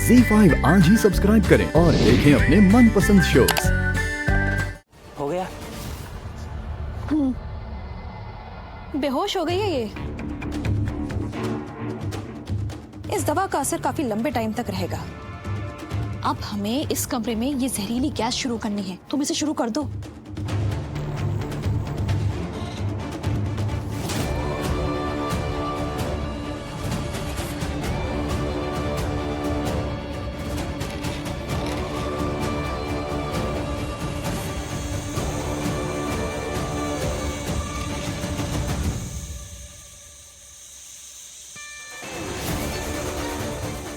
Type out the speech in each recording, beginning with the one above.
ZEE5 आज ही subscribe करें और देखें अपने मनपसंद शोज। हो गया? बेहोश हो गई है ये। इस दवा का असर काफी लंबे टाइम तक रहेगा। अब हमें इस कमरे में ये जहरीली गैस शुरू करनी है। तुम इसे शुरू कर दो।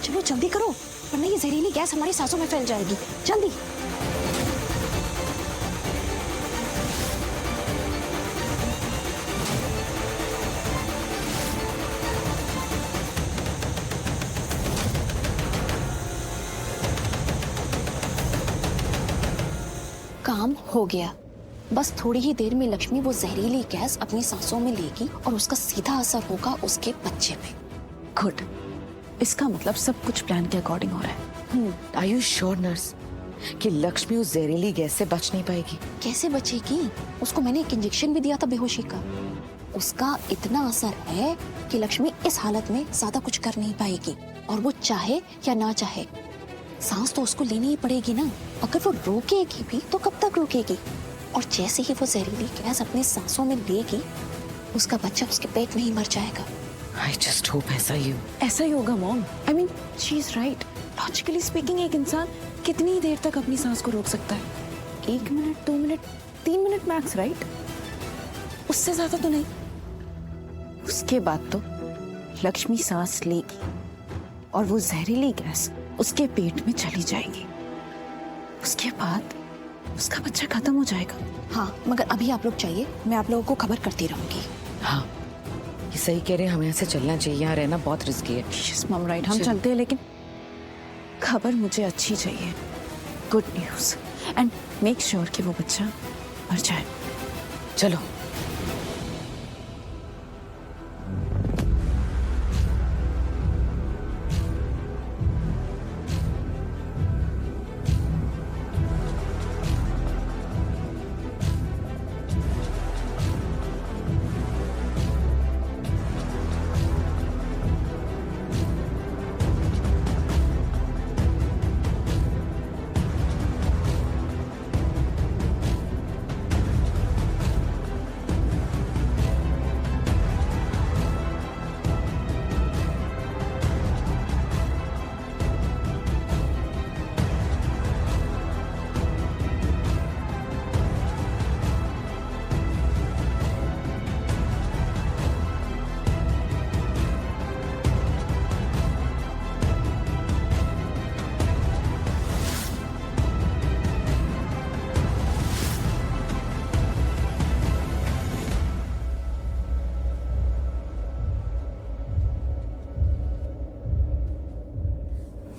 चलो जल्दी करो, वरना ये जहरीली गैस हमारी सांसों में फैल जाएगी। जल्दी। काम हो गया। बस थोड़ी ही देर में लक्ष्मी वो जहरीली गैस अपनी सांसों में लेगी और उसका सीधा असर होगा उसके बच्चे पे। गुड। इसका मतलब सब कुछ प्लान के अकॉर्डिंग हो रहा है। आर यू श्योर नर्स कि लक्ष्मी उस जहरीली गैस से बच नहीं पाएगी? कैसे बचेगी? उसको मैंने एक इंजेक्शन भी दिया था बेहोशी का। उसका इतना असर है कि लक्ष्मी इस हालत में ज्यादा कुछ कर नहीं पाएगी, और वो चाहे या ना चाहे सांस तो उसको लेनी ही पड़ेगी ना। अगर वो रोकेगी भी तो कब तक रोकेगी? और जैसे ही वो जहरीली गैस अपनी सांसों में लेगी, उसका बच्चा उसके पेट में ही मर जाएगा। I just hope ऐसा ही होगा mom. I mean she is right. Logically speaking एक इंसान कितनी देर तक अपनी सांस को रोक सकता है? 1 minute, 2 minute, 3 minute max, right? उससे ज्यादा तो नहीं। उसके बाद तो लक्ष्मी सांस लेगी और वो जहरीली गैस उसके पेट में चली जाएगी। उसके बाद उसका बच्चा खत्म हो जाएगा। हाँ, मगर अभी आप लोग चाहिए, मैं आप लोगों को खबर करती रहूंगी। हाँ, ये सही कह रहे हैं, हमें ऐसे चलना चाहिए। यहाँ रहना बहुत रिस्की है। Yes mom, right. हम चलते हैं, लेकिन खबर मुझे अच्छी चाहिए। Good news. And make sure कि वो बच्चा मर जाए। चलो।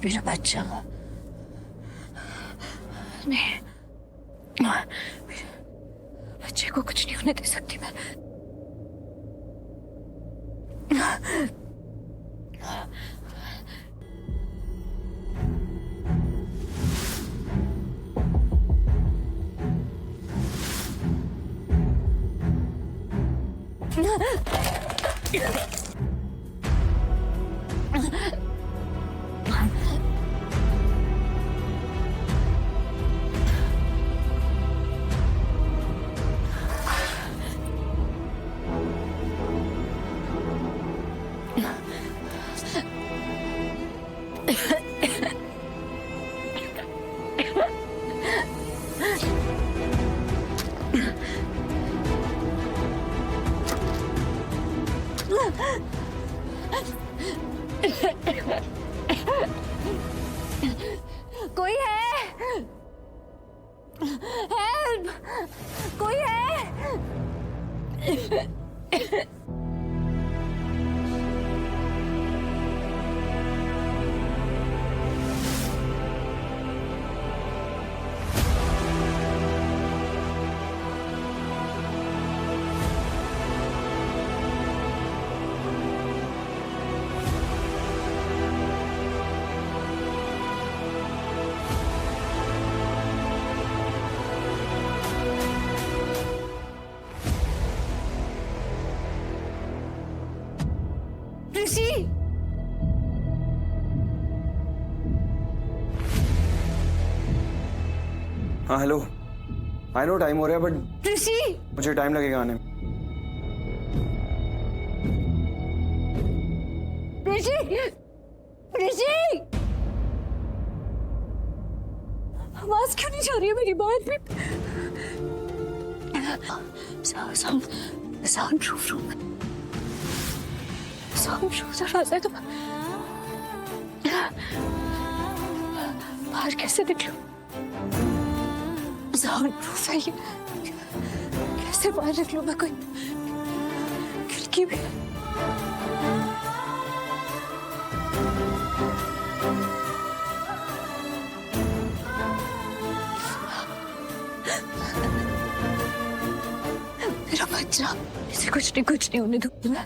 मेरा बच्चा, बच्चे को कुछ नहीं होने दे सकती मैं। कोई है? हेल्प! कोई है? हाँ हेलो, आई नो टाइम हो रहा है बट ऋषि, मुझे टाइम लगेगा आने में। ऋषि, ऋषि, आवाज क्यों नहीं जा रही है मेरी बात में? Sound proof room, sound proof दरवाजा है तो बाहर कैसे निकलूं? साउंड प्रूफ है ये, कैसे बाहर निकलूं मैं? कोई खिड़की भी मेरा बच्चा, इसे कुछ नहीं होने दूंगा।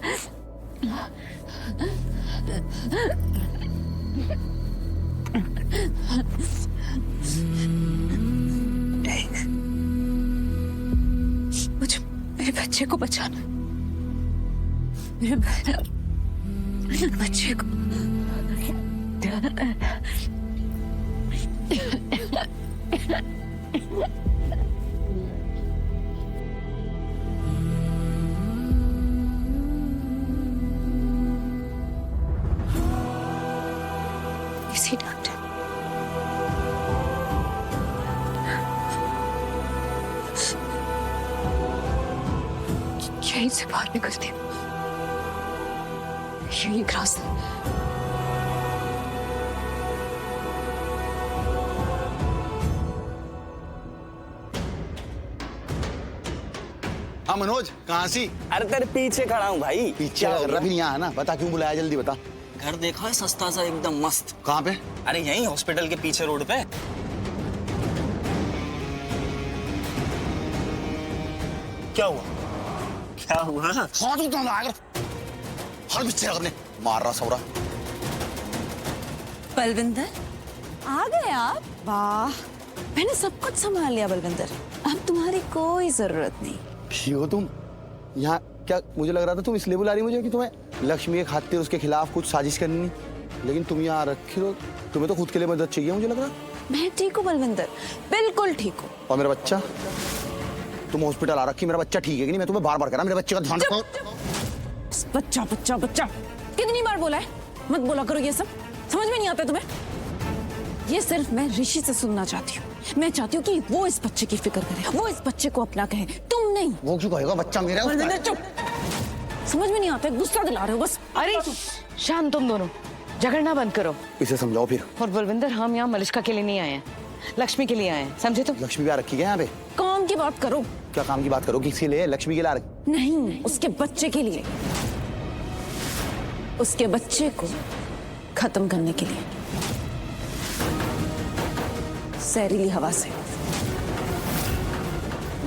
मुझे मेरे बच्चे को बचाना, मेरे बच्चे को। इसी डॉक्टर, यहीं से बाहर निकलती हूँ, यही रास्ता। हाँ मनोज, कहाँ सी? अरे तेरे पीछे खड़ा हूँ भाई। पीछे रवि नहीं आया ना? बता क्यों बुलाया, जल्दी बता। घर देखा है सस्ता सा एकदम मस्त। कहाँ पे? अरे यहीं हॉस्पिटल के पीछे रोड पे। क्या हुआ? क्या हुआ? हाँ तो तुम आगे हर पीछे अपने मार रहा सौरा। बलविंदर, आ गए आप? वाह, मैंने सब कुछ संभाल लिया बलविंदर, अब तुम्हारी कोई जरूरत नहीं। ठीक हो तुम यहाँ? क्या मुझे लग रहा था तुम इसलिए बुला रही मुझे कि तुम्हें लक्ष्मी के खातिर उसके खिलाफ कुछ साजिश करनी, लेकिन तुम यहाँ रखी हो। तुम्हें तो खुद के लिए मदद चाहिए मुझे लग रहा। मैं ठीक हूँ बलविंदर, बिल्कुल ठीक हूँ। और मेरा बच्चा? तुम हॉस्पिटल आ रखी, मेरा बच्चा ठीक है कि नहीं? मैं तुम्हें बार बार कह रहा मेरे बच्चे का ध्यान रखो। बच्चा बच्चा बच्चा कितनी बार बोला है, मत बोला करो ये सब, समझ में नहीं आता तुम्हें? ये सिर्फ मैं ऋषि से सुनना चाहती हूँ। मैं चाहती हूँ कि वो इस बच्चे की फिक्र करे, वो इस बच्चे को अपना कहे, तुम नहीं। वो क्यों कहेगा? बच्चा मेरा है उसका। चुप, समझ में नहीं आता, गुस्सा दिला रहे हो बस। अरे शांत तुम दोनों, झगड़ना बंद करो। इसे समझाओ फिर। और बलविंदर, हम यहाँ मलिष्का के लिए नहीं आए हैं, लक्ष्मी के लिए आए हैं, समझे तुम? लक्ष्मी भी आ रखी है यहाँ पे? काम की बात करो। क्या काम की बात करो? किसके लिए? लक्ष्मी के लिए आ रखी? नहीं, उसके बच्चे के लिए, उसके बच्चे को खत्म करने के लिए, जहरीली हवा से।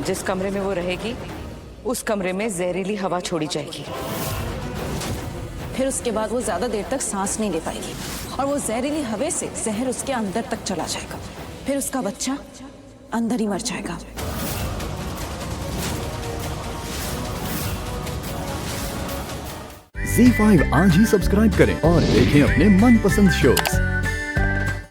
जिस कमरे में वो रहेगी उस कमरे में जहरीली हवा छोड़ी जाएगी। फिर उसके बाद वो ज्यादा देर तक सांस नहीं ले पाएगी और वो जहरीली हवा से जहर उसके अंदर तक चला जाएगा। फिर उसका बच्चा अंदर ही मर जाएगा। ZEE5 आज ही सब्सक्राइब करें और देखें अपने मनपसंद शोज